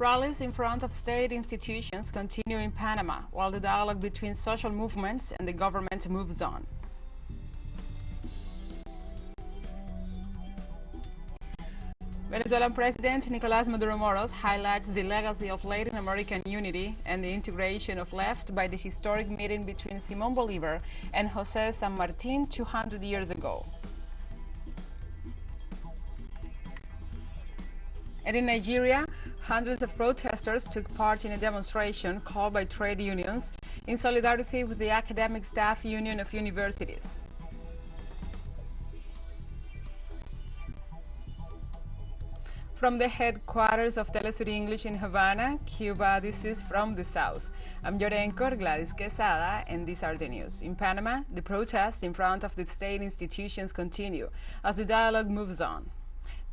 Rallies in front of state institutions continue in Panama, while the dialogue between social movements and the government moves on. Venezuelan President Nicolás Maduro Moros highlights the legacy of Latin American unity and the integration of left by the historic meeting between Simón Bolívar and José San Martin 200 years ago. And in Nigeria, hundreds of protesters took part in a demonstration called by trade unions in solidarity with the Academic Staff Union of Universities. From the headquarters of TeleSUR English in Havana, Cuba, this is From the South. I'm your anchor, Gladys Quesada, and these are the news. In Panama, the protests in front of the state institutions continue as the dialogue moves on.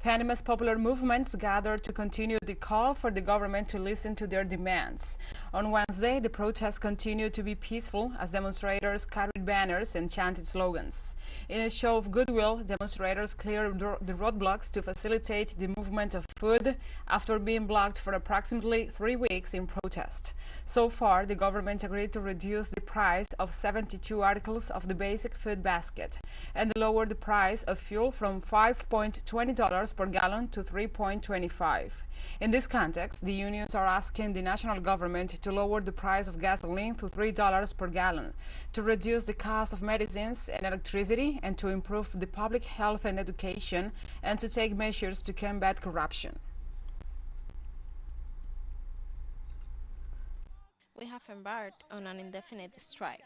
Panama's popular movements gathered to continue the call for the government to listen to their demands. On Wednesday, the protests continued to be peaceful as demonstrators carried banners and chanted slogans. In a show of goodwill, demonstrators cleared the roadblocks to facilitate the movement of food after being blocked for approximately 3 weeks in protest. So far, the government agreed to reduce the price of 72 articles of the basic food basket and lower the price of fuel from $5.20 per gallon to $3.25. In this context, the unions are asking the national government to lower the price of gasoline to $3 per gallon, to reduce the cost of medicines and electricity, and to improve the public health and education, and to take measures to combat corruption. We have embarked on an indefinite strike,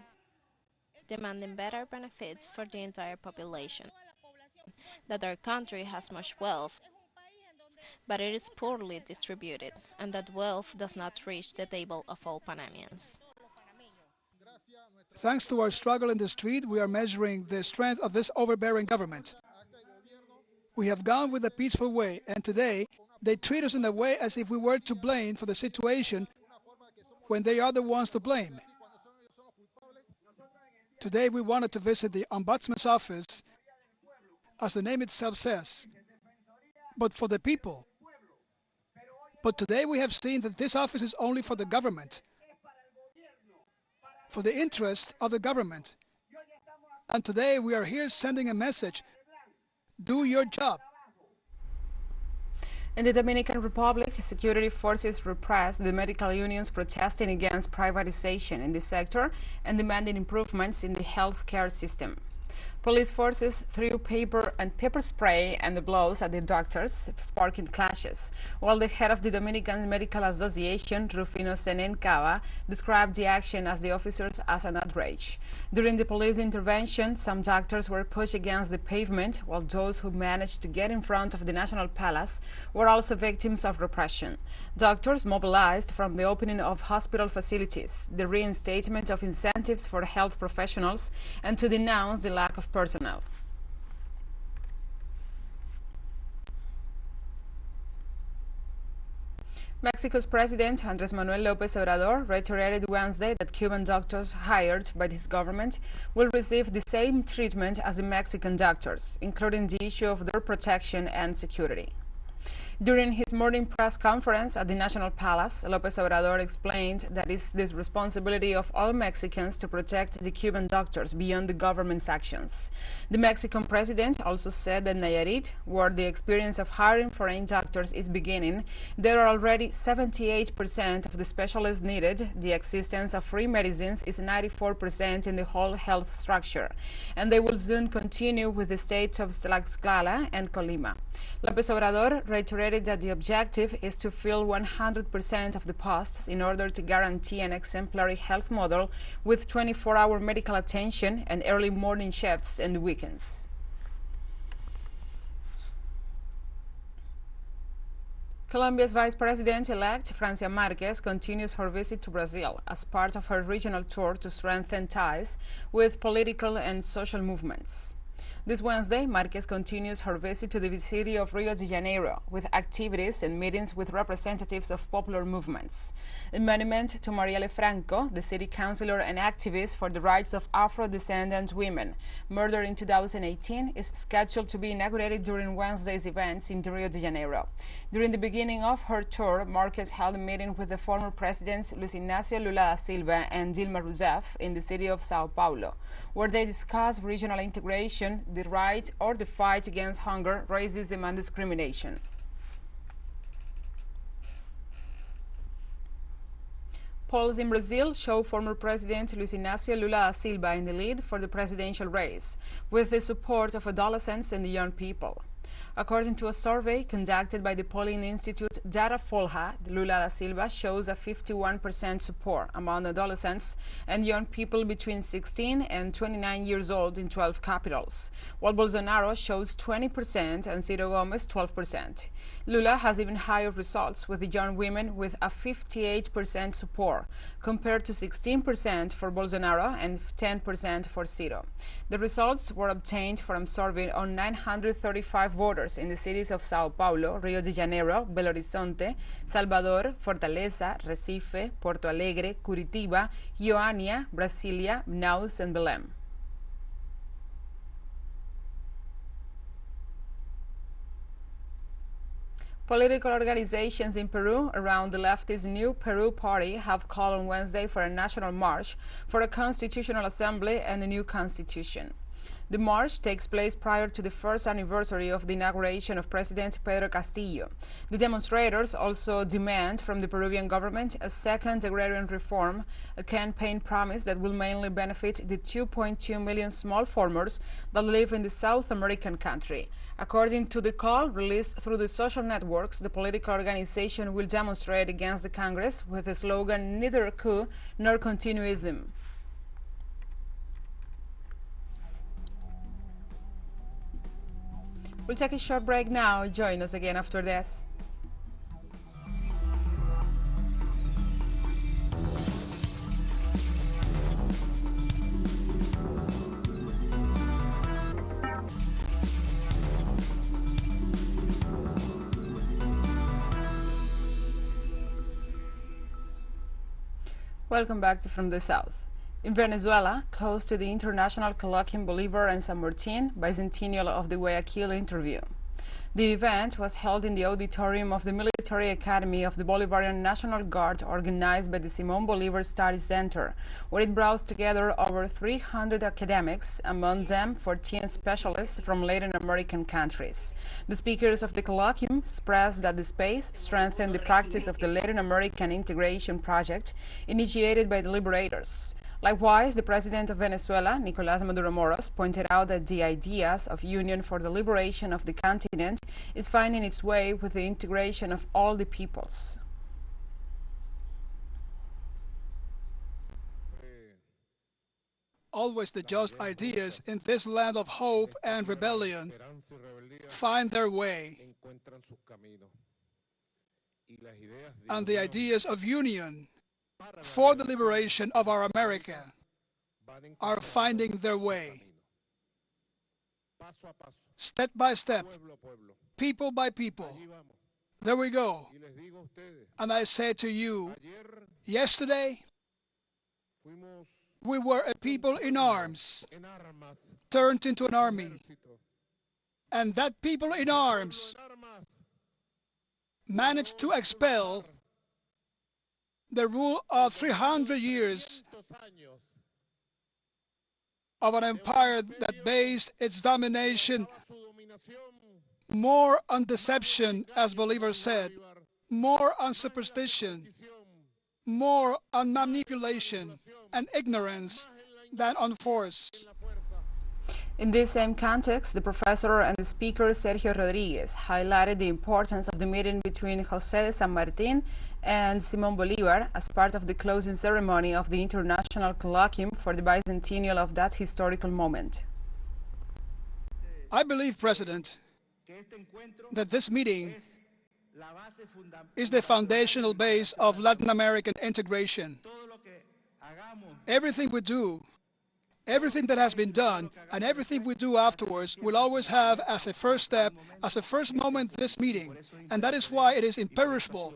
demanding better benefits for the entire population. That our country has much wealth, but it is poorly distributed, and that wealth does not reach the table of all Panamanians. Thanks to our struggle in the street, we are measuring the strength of this overbearing government. We have gone with a peaceful way, and today they treat us in a way as if we were to blame for the situation when they are the ones to blame. Today we wanted to visit the Ombudsman's office, as the name itself says, but for the people. But today we have seen that this office is only for the government, for the interest of the government. And today we are here sending a message: do your job. In the Dominican Republic, security forces repressed the medical unions protesting against privatization in the sector and demanding improvements in the healthcare system. Police forces threw pepper spray and the blows at the doctors, sparking clashes, while the head of the Dominican Medical Association, Rufino Senen Cava, described the action as the officers as an outrage. During the police intervention, some doctors were pushed against the pavement, while those who managed to get in front of the National Palace were also victims of repression. Doctors mobilized from the opening of hospital facilities, the reinstatement of incentives for health professionals, and to denounce the lack of personnel. Mexico's President Andrés Manuel López Obrador reiterated Wednesday that Cuban doctors hired by his government will receive the same treatment as the Mexican doctors, including the issue of their protection and security. During his morning press conference at the National Palace, López Obrador explained that it is the responsibility of all Mexicans to protect the Cuban doctors beyond the government's actions. The Mexican president also said that Nayarit, where the experience of hiring foreign doctors is beginning, there are already 78% of the specialists needed. The existence of free medicines is 94% in the whole health structure, and they will soon continue with the states of Tlaxcala and Colima. López Obrador reiterated that the objective is to fill 100% of the posts in order to guarantee an exemplary health model with 24-hour medical attention and early morning shifts and weekends. Colombia's Vice President-elect, Francia Márquez, continues her visit to Brazil as part of her regional tour to strengthen ties with political and social movements. This Wednesday, Marquez continues her visit to the city of Rio de Janeiro with activities and meetings with representatives of popular movements. A monument to Marielle Franco, the city councilor and activist for the rights of Afro-descendant women, murdered in 2018, is scheduled to be inaugurated during Wednesday's events in Rio de Janeiro. During the beginning of her tour, Marquez held a meeting with the former presidents Luis Ignacio Lula da Silva and Dilma Rousseff in the city of Sao Paulo, where they discussed regional integration, the right or the fight against hunger, racism and discrimination. Polls in Brazil show former President Luis Ignacio Lula da Silva in the lead for the presidential race, with the support of adolescents and young people. According to a survey conducted by the polling institute Datafolha, Lula da Silva shows a 51% support among adolescents and young people between 16 and 29 years old in 12 capitals, while Bolsonaro shows 20% and Ciro Gomes 12%. Lula has even higher results, with the young women with a 58% support, compared to 16% for Bolsonaro and 10% for Ciro. The results were obtained from survey on 935 voters in the cities of Sao Paulo, Rio de Janeiro, Belo Horizonte, Salvador, Fortaleza, Recife, Porto Alegre, Curitiba, Goiânia, Brasilia, Manaus, and Belém. Political organizations in Peru around the leftist New Peru Party have called on Wednesday for a national march for a constitutional assembly and a new constitution. The march takes place prior to the first anniversary of the inauguration of President Pedro Castillo. The demonstrators also demand from the Peruvian government a second agrarian reform, a campaign promise that will mainly benefit the 2.2 million small farmers that live in the South American country. According to the call released through the social networks, the political organization will demonstrate against the Congress with the slogan "Neither coup nor continuism." We'll take a short break now. Join us again after this. Welcome back to From the South. In Venezuela, close to the international colloquium Bolivar-San Martin, bicentennial of the Guayaquil interview. The event was held in the auditorium of the Military Academy of the Bolivarian National Guard, organized by the Simón Bolívar Study Center, where it brought together over 300 academics, among them 14 specialists from Latin American countries. The speakers of the colloquium expressed that the space strengthened the practice of the Latin American integration project initiated by the liberators. Likewise, the president of Venezuela, Nicolás Maduro Moros, pointed out that the ideas of union for the liberation of the continent is finding its way with the integration of all the peoples. Always the just ideas in this land of hope and rebellion find their way, and the ideas of union for the liberation of our America are finding their way. Step by step, people by people. There we go. And I say to you, yesterday, we were a people in arms, turned into an army. And that people in arms managed to expel the rule of 300 years of an empire that based its domination more on deception, as Bolivar said, more on superstition, more on manipulation and ignorance than on force. In this same context, the professor and the speaker Sergio Rodriguez highlighted the importance of the meeting between José de San Martin and Simón Bolívar as part of the closing ceremony of the International Colloquium for the bicentennial of that historical moment. I believe, President, that this meeting is the foundational base of Latin American integration. Everything we do Everything that has been done and everything we do afterwards will always have as a first step, as a first moment, this meeting. And that is why it is imperishable.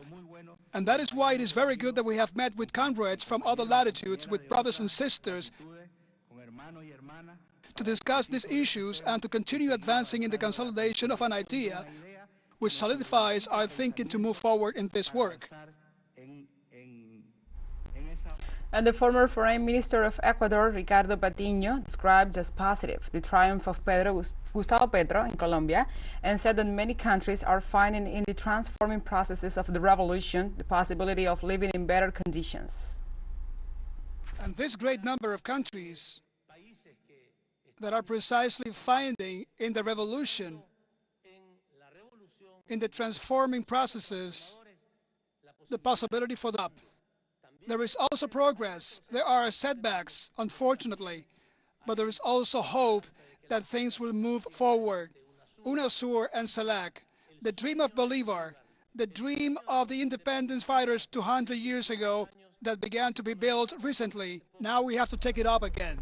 And that is why it is very good that we have met with comrades from other latitudes, with brothers and sisters, to discuss these issues and to continue advancing in the consolidation of an idea which solidifies our thinking to move forward in this work. And the former Foreign Minister of Ecuador, Ricardo Patiño, described as positive the triumph of Gustavo Petro in Colombia and said that many countries are finding in the transforming processes of the revolution the possibility of living in better conditions. And this great number of countries that are precisely finding in the revolution, in the transforming processes, the possibility for the up. There is also progress. There are setbacks, unfortunately, but there is also hope that things will move forward. UNASUR and SELAC, the dream of Bolivar, the dream of the independence fighters 200 years ago that began to be built recently, now we have to take it up again.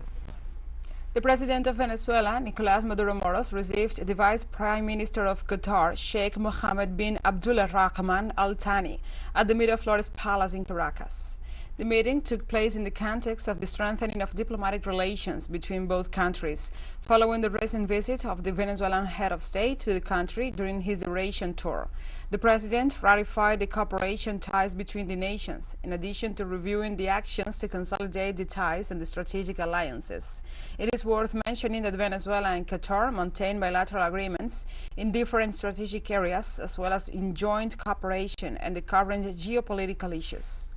The President of Venezuela, Nicolás Maduro Moros, received the Vice Prime Minister of Qatar, Sheikh Mohammed bin Abdulrahman Al Thani, at the Miraflores Palace in Caracas. The meeting took place in the context of the strengthening of diplomatic relations between both countries, following the recent visit of the Venezuelan head of state to the country during his Eurasian tour. The president ratified the cooperation ties between the nations, in addition to reviewing the actions to consolidate the ties and the strategic alliances. It is worth mentioning that Venezuela and Qatar maintain bilateral agreements in different strategic areas, as well as in joint cooperation and the current geopolitical issues.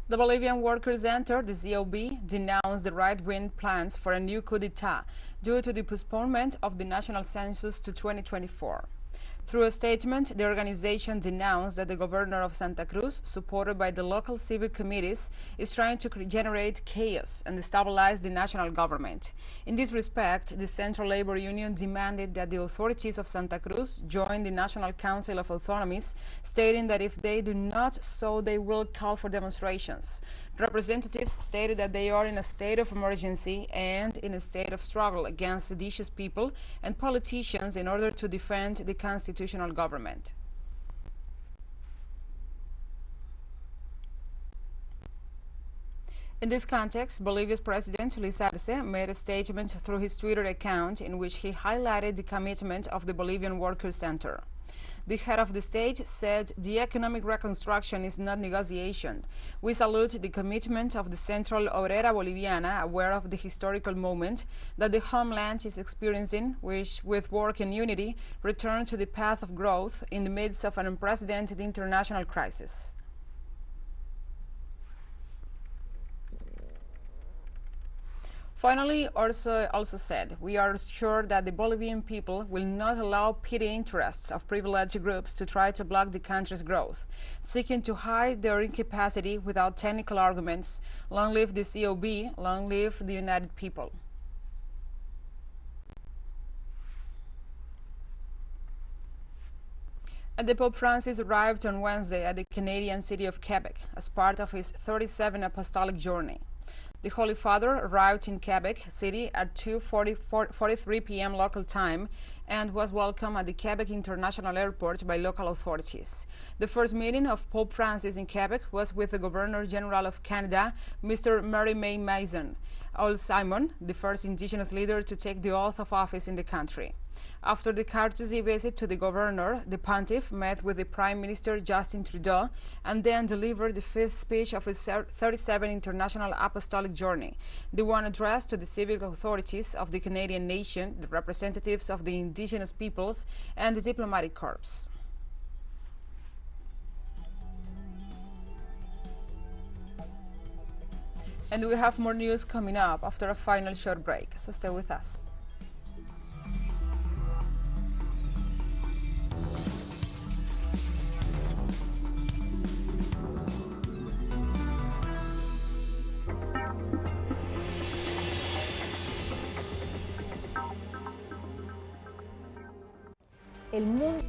The Bolivian Workers' Center, the COB, denounced the right-wing plans for a new coup d'etat due to the postponement of the national census to 2024. Through a statement, the organization denounced that the governor of Santa Cruz, supported by the local civic committees, is trying to generate chaos and destabilize the national government. In this respect, the Central Labor Union demanded that the authorities of Santa Cruz join the National Council of Autonomies, stating that if they do not so, they will call for demonstrations. Representatives stated that they are in a state of emergency and in a state of struggle against seditious people and politicians in order to defend the constitutional government. In this context, Bolivia's President Luis Arce made a statement through his Twitter account in which he highlighted the commitment of the Bolivian Workers' Center. The head of the state said the economic reconstruction is not negotiation. We salute the commitment of the Central Obrera Boliviana, aware of the historical moment that the homeland is experiencing, which, with work and unity, return to the path of growth in the midst of an unprecedented international crisis. Finally, also said, we are sure that the Bolivian people will not allow petty interests of privileged groups to try to block the country's growth, seeking to hide their incapacity without technical arguments. Long live the COB, long live the united people. And the Pope Francis arrived on Wednesday at the Canadian city of Quebec as part of his 37 apostolic journey. The Holy Father arrived in Quebec City at 2:43 p.m. local time and was welcomed at the Quebec International Airport by local authorities. The first meeting of Pope Francis in Quebec was with the Governor-General of Canada, Mr. Mary-May Mason, Old Simon, the first Indigenous leader to take the oath of office in the country. After the courtesy visit to the governor, the pontiff met with the Prime Minister Justin Trudeau and then delivered the fifth speech of his 37 International Apostolic Journey, the one addressed to the civic authorities of the Canadian nation, the representatives of the Indigenous peoples, and the diplomatic corps. And we have more news coming up after a final short break, so stay with us. El mundo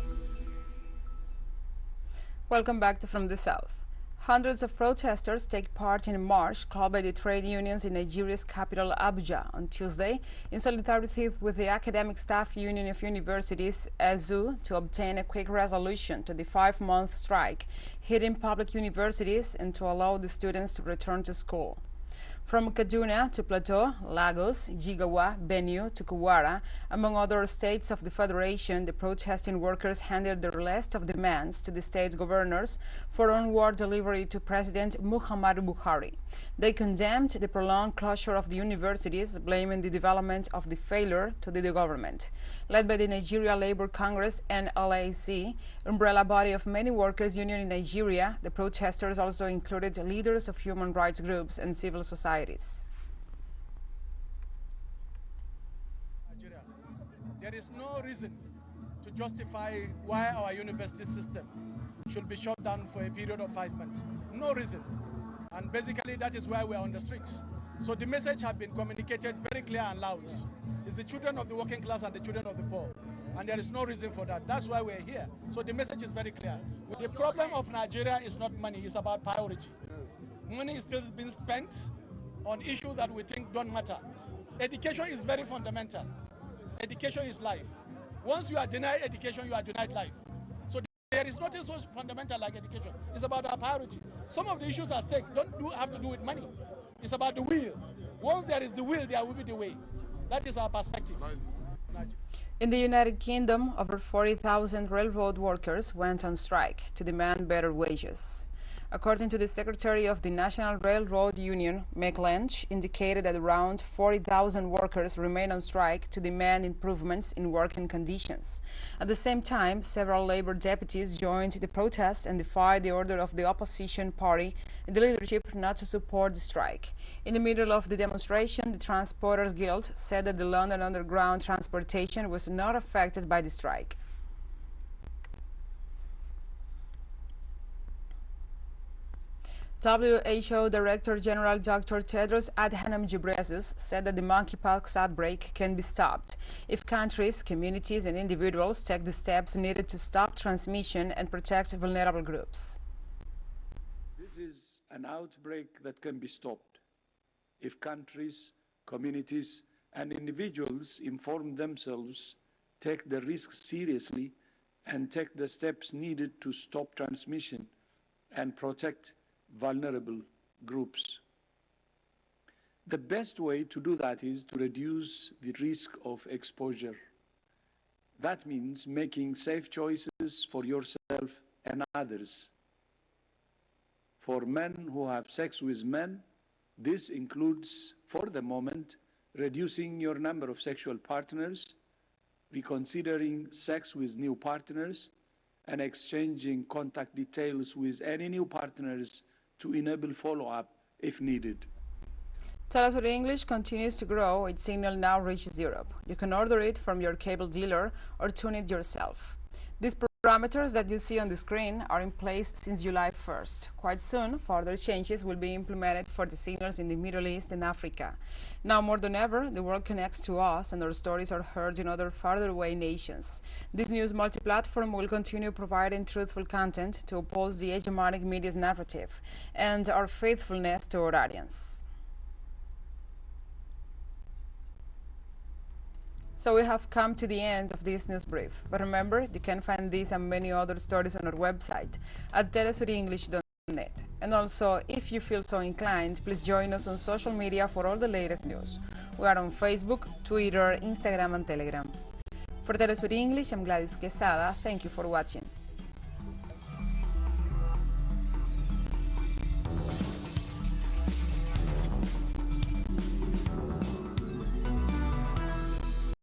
Welcome back to From the South. Hundreds of protesters take part in a march called by the trade unions in Nigeria's capital, Abuja, on Tuesday, in solidarity with the Academic Staff Union of Universities, ASU, to obtain a quick resolution to the 5-month strike hitting public universities and to allow the students to return to school. From Kaduna to Plateau, Lagos, Jigawa, Benue to Kuwara, among other states of the Federation, the protesting workers handed their list of demands to the state's governors for onward delivery to President Muhammadu Buhari. They condemned the prolonged closure of the universities, blaming the development of the failure to the government. Led by the Nigeria Labor Congress (NLAC), umbrella body of many workers' unions in Nigeria, the protesters also included leaders of human rights groups and civil society. Nigeria. There is no reason to justify why our university system should be shut down for a period of 5 months. No reason. And basically that is why we are on the streets. So the message has been communicated very clear and loud. It's the children of the working class and the children of the poor. And there is no reason for that. That's why we're here. So the message is very clear. The problem of Nigeria is not money, it's about priority. Money is still being spent on issues that we think don't matter. Education is very fundamental. Education is life. Once you are denied education, you are denied life. So there is nothing so fundamental like education. It's about our priority. Some of the issues at stake don't have to do with money. It's about the will. Once there is the will, there will be the way. That is our perspective. In the United Kingdom, over 40,000 railroad workers went on strike to demand better wages. According to the Secretary of the National Railroad Union, Meg Lynch, indicated that around 40,000 workers remain on strike to demand improvements in working conditions. At the same time, several labor deputies joined the protest and defied the order of the opposition party and the leadership not to support the strike. In the middle of the demonstration, the Transporters Guild said that the London Underground transportation was not affected by the strike. WHO Director General Dr. Tedros Adhanom Ghebreyesus said that the monkeypox outbreak can be stopped if countries, communities, and individuals take the steps needed to stop transmission and protect vulnerable groups. This is an outbreak that can be stopped if countries, communities, and individuals inform themselves, take the risks seriously, and take the steps needed to stop transmission and protect vulnerable groups. The best way to do that is to reduce the risk of exposure. That means making safe choices for yourself and others. For men who have sex with men, this includes, for the moment, reducing your number of sexual partners, reconsidering sex with new partners, and exchanging contact details with any new partners to enable follow-up if needed. TeleSUR English continues to grow. Its signal now reaches Europe. You can order it from your cable dealer or tune it yourself. These parameters that you see on the screen are in place since July 1st. Quite soon, further changes will be implemented for the signals in the Middle East and Africa. Now more than ever, the world connects to us and our stories are heard in other farther away nations. This news multi-platform will continue providing truthful content to oppose the hegemonic media's narrative and our faithfulness to our audience. So we have come to the end of this news brief. But remember, you can find these and many other stories on our website at telesurenglish.net. And also, if you feel so inclined, please join us on social media for all the latest news. We are on Facebook, Twitter, Instagram, and Telegram. For TeleSUR English, I'm Gladys Quesada. Thank you for watching.